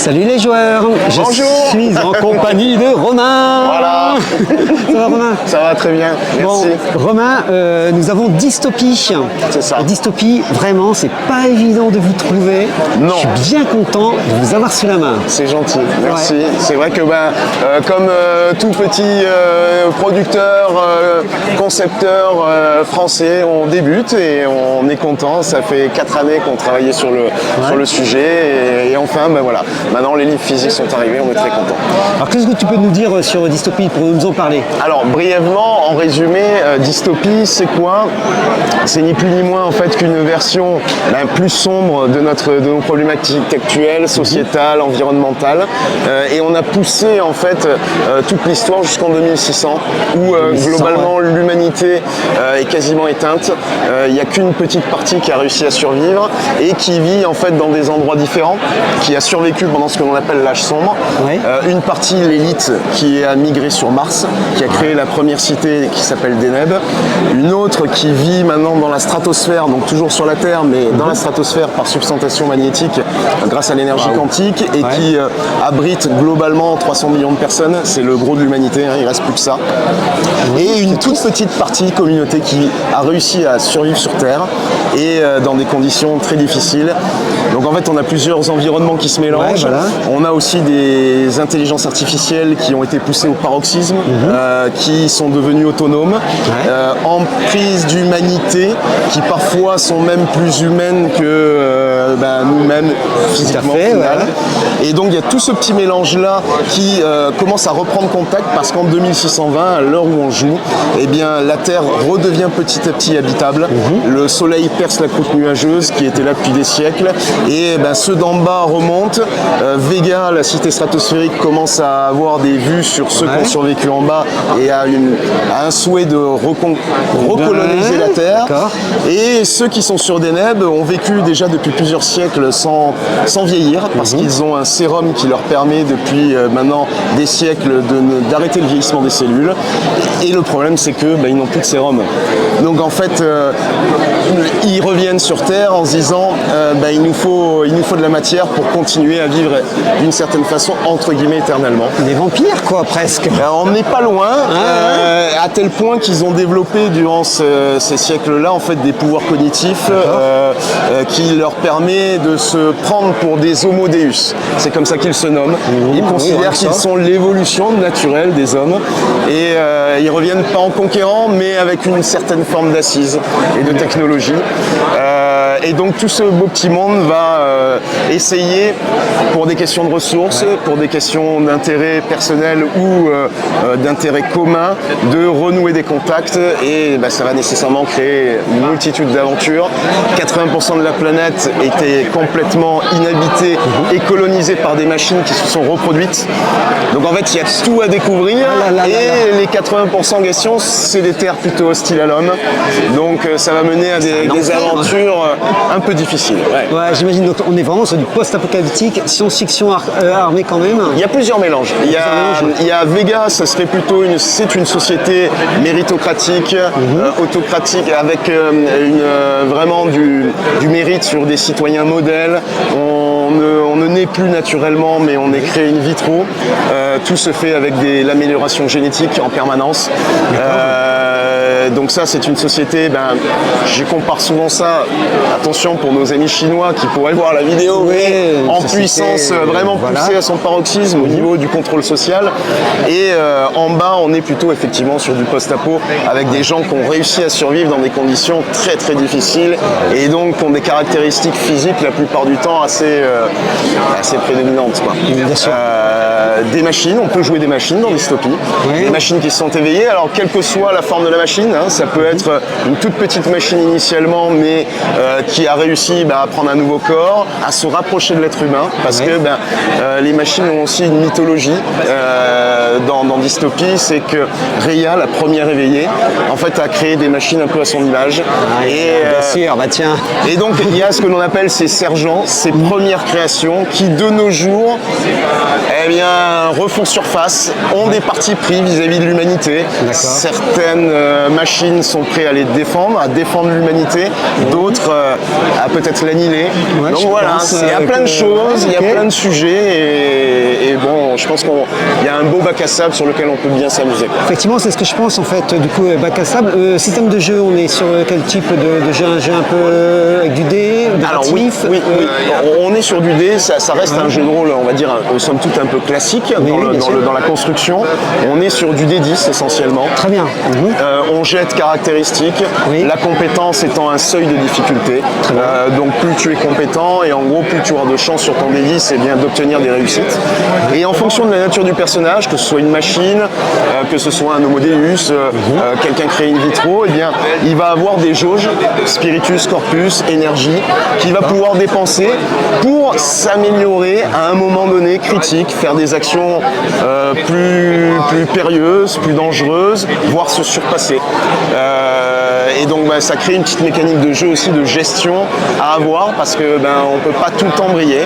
Salut les joueurs, je suis en compagnie de Romain. Voilà. Ça va Romain? Ça va très bien, merci. Bon, Romain, nous avons Dystopie. C'est ça. Dystopie, vraiment, c'est pas évident de vous trouver. Non. Je suis bien content de vous avoir sous la main. C'est gentil, merci. Ouais. C'est vrai que comme tout petit producteur, concepteur français, on débute et on est content. Ça fait 4 années qu'on travaillait sur le sujet et enfin, voilà. Maintenant, les livres physiques sont arrivés, on est très content. Alors, qu'est-ce que tu peux nous dire sur Dystopie pour nous en parler? Alors, brièvement, en résumé, Dystopie, c'est quoi? C'est ni plus ni moins en fait qu'une version plus sombre de nos problématiques actuelles, sociétales, environnementales. Et on a poussé en fait toute l'histoire jusqu'en 2600, où globalement l'humanité est quasiment éteinte. Il n'y a qu'une petite partie qui a réussi à survivre et qui vit en fait dans des endroits différents, qui a survécu pendant ce que l'on appelle l'âge sombre. Ouais. Une partie, l'élite, qui a migré sur Mars, qui a créé la première cité qui s'appelle Deneb. Une autre qui vit maintenant dans la stratosphère, donc toujours sur la Terre, mais dans la stratosphère par substantation magnétique grâce à l'énergie quantique et qui abrite globalement 300 millions de personnes. C'est le gros de l'humanité, il ne reste plus que ça. Et une toute petite partie, communauté, qui a réussi à survivre sur Terre et dans des conditions très difficiles. Donc en fait, on a plusieurs environnements qui se mélangent. Ouais, voilà. On a aussi des intelligences artificielles qui ont été poussées au paroxysme, qui sont devenues autonomes, en prise d'humanité, qui parfois sont même plus humaines que nous-mêmes physiquement. Tout à fait, Et donc il y a tout ce petit mélange-là qui commence à reprendre contact parce qu'en 2620, à l'heure où on joue, eh bien, la Terre redevient petit à petit habitable. Le Soleil perce la croûte nuageuse qui était là depuis des siècles et ceux d'en bas remontent. Vega, la cité stratosphérique, commence à avoir des vues sur ceux qui ont survécu en bas et a un souhait de recoloniser la Terre. Et ceux qui sont sur Deneb ont vécu déjà depuis plusieurs siècles sans vieillir parce qu'ils ont un sérum qui leur permet depuis maintenant des siècles d'arrêter le vieillissement des cellules. Et le problème, c'est que ils n'ont plus de sérum. Donc en fait, ils reviennent sur Terre en se disant il nous faut de la matière pour continuer à vivre d'une certaine façon, entre guillemets, éternellement. Des vampires, quoi, presque. On n'est pas loin, à tel point qu'ils ont développé durant ces siècles-là en fait des pouvoirs cognitifs qui leur permet de se prendre pour des homo deus. C'est comme ça qu'ils se nomment. Ils considèrent qu'ils sont l'évolution naturelle des hommes et ils reviennent pas en conquérant, mais avec une certaine forme d'assise et de technologie. Et donc tout ce beau petit monde va essayer, pour des questions de ressources, pour des questions d'intérêt personnel ou d'intérêt commun, de renouer des contacts et ça va nécessairement créer une multitude d'aventures. 80% de la planète était complètement inhabitée et colonisée par des machines qui se sont reproduites. Donc en fait il y a tout à découvrir et les 80% en question c'est des terres plutôt hostiles à l'homme. Donc ça va mener à des aventures un peu difficile. Ouais, j'imagine. Donc on est vraiment sur du post-apocalyptique, science-fiction armée quand même. Il y a plusieurs mélanges. Il y a Vega, ça serait plutôt c'est une société méritocratique, autocratique, avec vraiment du mérite sur des citoyens modèles. On ne naît plus naturellement, mais on est créé in vitro. Tout se fait avec l'amélioration génétique en permanence. Donc ça, c'est une société, je compare souvent ça, attention pour nos amis chinois qui pourraient voir la vidéo, mais en puissance vraiment poussée à son paroxysme au niveau du contrôle social. Et en bas, on est plutôt effectivement sur du post-apo avec des gens qui ont réussi à survivre dans des conditions très très difficiles et donc qui ont des caractéristiques physiques la plupart du temps assez prédominantes, quoi. Bien sûr. Des machines, on peut jouer des machines dans Dystopie, des machines qui se sont éveillées, alors quelle que soit la forme de la machine, ça peut être une toute petite machine initialement, mais qui a réussi à prendre un nouveau corps, à se rapprocher de l'être humain, parce que les machines ont aussi une mythologie dans Dystopie, c'est que Rhea, la première éveillée, en fait a créé des machines un peu à son image. Bien sûr, tiens. Et donc il y a ce que l'on appelle ces sergents, ces premières créations qui de nos jours, eh bien, refont surface, ont des partis pris vis-à-vis de l'humanité. Certaines machines sont prêtes à les défendre, à défendre l'humanité, d'autres à peut-être l'annihiler. Ouais, donc voilà, il y a plein de choses, il y a plein de sujets, et bon, je pense qu'il y a un beau bac à sable sur lequel on peut bien s'amuser. Effectivement, c'est ce que je pense en fait. Du coup, bac à sable. Système de jeu, on est sur quel type de jeu? Un jeu un peu avec du dé, Alors oui, on est sur du dé, ça reste un jeu de rôle, on va dire, somme toute un peu classique dans la construction. On est sur du D10 essentiellement. Très bien. On jette caractéristiques, la compétence étant un seuil de difficulté. Donc plus tu es compétent et en gros plus tu auras de chance sur ton D10 et bien d'obtenir des réussites. Et en fonction de la nature du personnage, que ce soit une machine, que ce soit un Homo Deus, quelqu'un créé in vitro, et bien il va avoir des jauges, spiritus, corpus, énergie, qu'il va pouvoir dépenser pour s'améliorer à un moment donné critique, faire des actions plus périlleuses, plus dangereuses, voire se surpasser. Et donc ça crée une petite mécanique de jeu aussi de gestion à avoir parce que on peut pas tout le temps briller.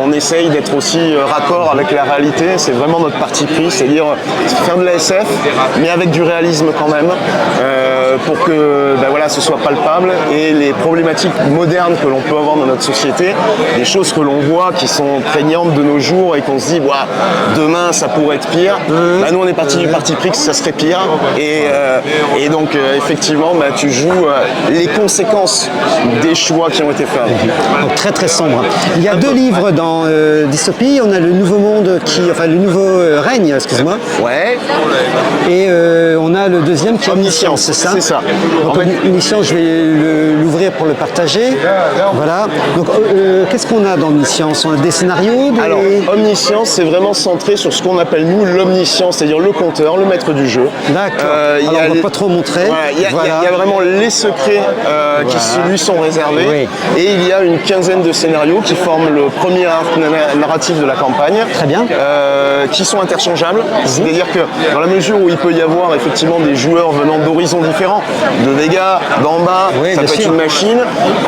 On essaye d'être aussi raccord avec la réalité, c'est vraiment notre parti pris, c'est-à-dire faire de la SF mais avec du réalisme quand même pour que ce soit palpable et les problématiques modernes que l'on peut avoir dans notre société, des choses que l'on voit qui sont prégnantes de nos jours et qu'on se dit demain ça pourrait être pire. Nous on est parti du parti pris que ça serait pire et donc effectivement tu joues les conséquences des choix qui ont été faits. Donc très très sombre. Il y a deux livres dans Dystopie. On a le Nouveau Monde le Nouveau Règne, excuse-moi. Ouais. Et on a le deuxième qui est Omniscience, c'est ça? C'est ça. Donc Omniscience, je vais l'ouvrir pour le partager. Voilà. Donc qu'est-ce qu'on a dans Omniscience? On a des scénarios Alors Omniscience, c'est vraiment centré sur ce qu'on appelle nous l'omniscience, c'est-à-dire le conteur, le maître du jeu. D'accord. On ne va pas trop montrer. Il y a vraiment les secrets qui lui sont réservés et il y a une quinzaine de scénarios qui forment le premier arc narratif de la campagne. Très bien. Qui sont interchangeables, c'est-à-dire que dans la mesure où il peut y avoir effectivement des joueurs venant d'horizons différents, de Vega, d'en bas, ça peut être une machine,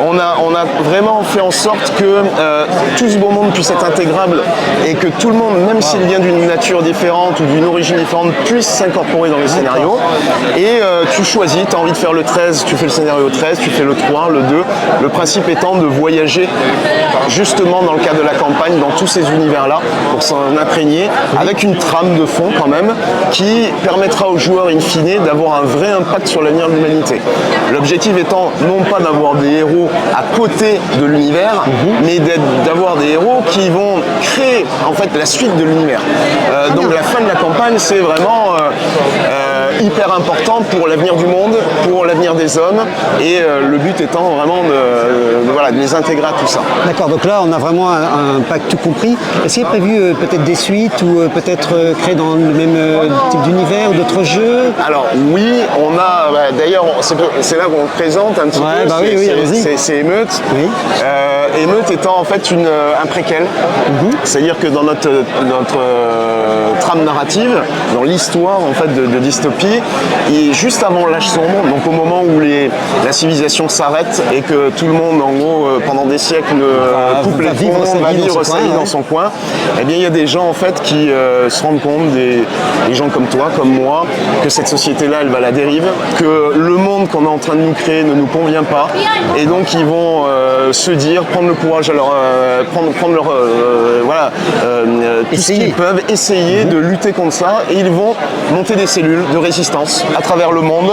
on a vraiment fait en sorte que tout ce beau monde puisse être intégrable et que tout le monde, même s'il vient d'une nature différente ou d'une origine différente, puisse s'incorporer dans les scénarios. Et tu choisis, tu as envie de faire le 13, tu fais le scénario 13, tu fais le 3, le 2. Le principe étant de voyager justement dans le cadre de la campagne dans tous ces univers-là pour s'en imprégner avec une trame de fond quand même qui permettra aux joueurs in fine d'avoir un vrai impact sur l'avenir de l'humanité. L'objectif étant non pas d'avoir des héros à côté de l'univers, mais d'avoir des héros qui vont créer en fait la suite de l'univers. Donc la fin de la campagne, c'est vraiment hyper important pour l'avenir du monde, pour l'avenir des hommes, et le but étant vraiment de les intégrer à tout ça. D'accord, donc là on a vraiment un pack tout compris. Est-ce qu'il est prévu peut-être des suites ou peut-être créer dans le même type d'univers ou d'autres jeux? Alors oui, on a, d'ailleurs c'est là qu'on présente un petit peu, c'est Émeute. Oui. Émeute étant en fait un préquel, c'est-à-dire que dans notre trame narrative, dans l'histoire en fait de Dystopie, et juste avant l'âge sombre, donc au moment où la civilisation s'arrête et que tout le monde en gros pendant des siècles coupe les ponts, va vivre sa vie dans son coin, eh bien il y a des gens en fait qui se rendent compte, des gens comme toi, comme moi, que cette société-là elle va à la dérive, que le monde qu'on est en train de nous créer ne nous convient pas, et donc ils vont se dire, prendre le courage à leur prendre leur tout ce qu'ils peuvent, essayer de lutter contre ça, et ils vont monter des cellules de résistance à travers le monde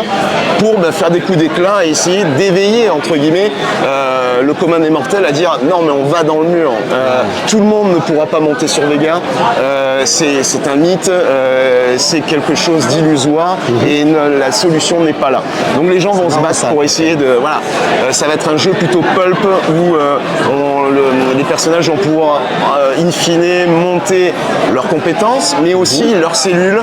pour faire des coups d'éclat et essayer d'éveiller entre guillemets le commun des mortels à dire non mais on va dans le mur, tout le monde ne pourra pas monter sur Vega, c'est un mythe, c'est quelque chose d'illusoire et la solution n'est pas là. Donc les gens vont se battre pour essayer de ça va être un jeu plutôt pulp où les personnages vont pouvoir in fine monter leurs compétences mais aussi leurs cellules,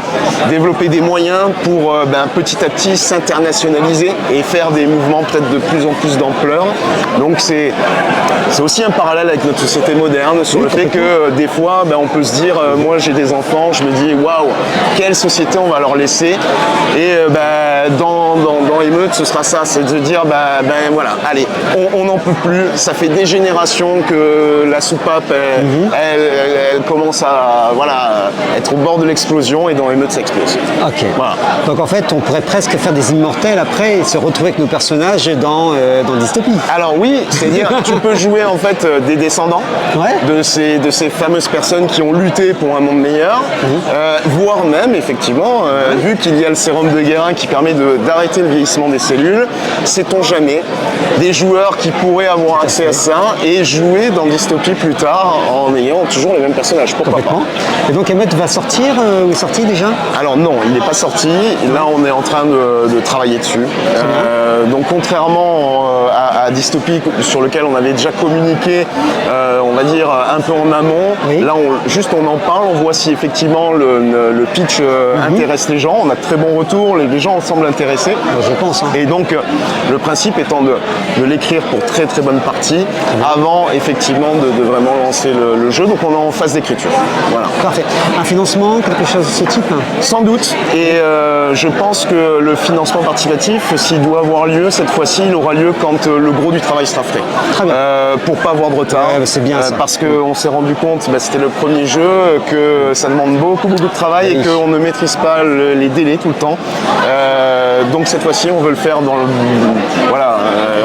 développer des moyens pour pour petit à petit s'internationaliser et faire des mouvements peut-être de plus en plus d'ampleur. Donc c'est aussi un parallèle avec notre société moderne sur le fait que des fois on peut se dire moi j'ai des enfants, je me dis waouh, quelle société on va leur laisser, et dans Émeute ce sera ça, c'est de dire voilà, allez, on n'en peut plus, ça fait des générations que la soupape elle commence à être au bord de l'explosion, et dans Émeute ça explose. Ok. Voilà. Donc en fait, on pourrait presque faire des immortels après et se retrouver avec nos personnages dans Dystopie. Alors oui, c'est-à-dire tu peux jouer en fait des descendants Ouais. de ces fameuses personnes qui ont lutté pour un monde meilleur, voire même effectivement, vu qu'il y a le sérum de Guérin qui permet d'arrêter le vieillissement des cellules, sait-on jamais, des joueurs qui pourraient avoir accès à ça et jouer dans Dystopie plus tard en ayant toujours les mêmes personnages. Pourquoi pas? Et donc Émeute va sortir, ou est sorti déjà? Alors non, il n'est pas sorti. Là, on est en train de travailler dessus. Donc contrairement à Dystopie, sur lequel on avait déjà communiqué, on va dire un peu en amont, là on en parle, on voit si effectivement le pitch intéresse les gens. On a de très bons retours, les gens semblent intéressés. Je pense. Et donc le principe étant de l'écrire pour très très bonne partie, avant effectivement de vraiment lancer le jeu. Donc on est en phase d'écriture. Voilà. Parfait. Un financement, quelque chose de ce type? Sans doute, et je pense que le financement participatif, s'il doit avoir lieu, cette fois-ci, il aura lieu quand le gros du travail sera fait. Très bien. Pour pas avoir de retard, c'est bien ça. parce qu'on s'est rendu compte, c'était le premier jeu, que ça demande beaucoup de travail et qu'on ne maîtrise pas les délais tout le temps. Donc cette fois-ci, on veut le faire dans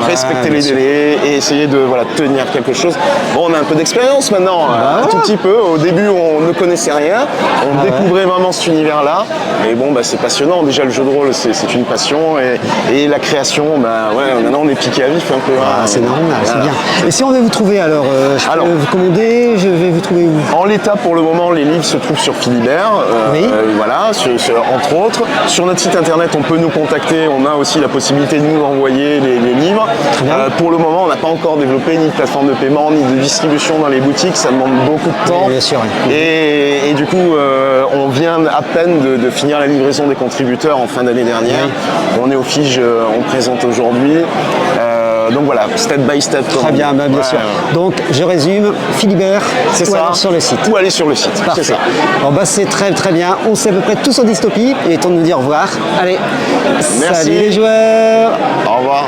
respecter les délais et essayer de tenir quelque chose. Bon, on a un peu d'expérience maintenant, un tout petit peu. Au début, on ne connaissait rien, on découvrait vraiment cet univers-là. Et bon, c'est passionnant. Déjà, le jeu de rôle, c'est une passion, et la création, maintenant, on est piqué à vif un peu. C'est normal, c'est bien. Et si on veut vous trouver, alors, je peux vous commander, je vais vous trouver où? En l'état, pour le moment, les livres se trouvent sur Philibert, entre autres. Sur notre site internet, on peut nous contacter. On a aussi la possibilité de nous envoyer les livres. Pour le moment, on n'a pas encore développé ni de plateforme de paiement, ni de distribution dans les boutiques. Ça demande beaucoup de temps. Oui, bien sûr. Et du coup, on vient à peine de finir la livraison des contributeurs en fin d'année dernière. On est au Fige, on présente aujourd'hui. Donc voilà, step by step. Très bien, bien sûr. Donc je résume, Philibert, c'est ça. Alors sur le site. Ou aller sur le site, c'est ça. Alors, c'est très très bien, on sait à peu près tout sur Dystopie, il est temps de nous dire au revoir. Allez, merci. Salut les joueurs. Au revoir.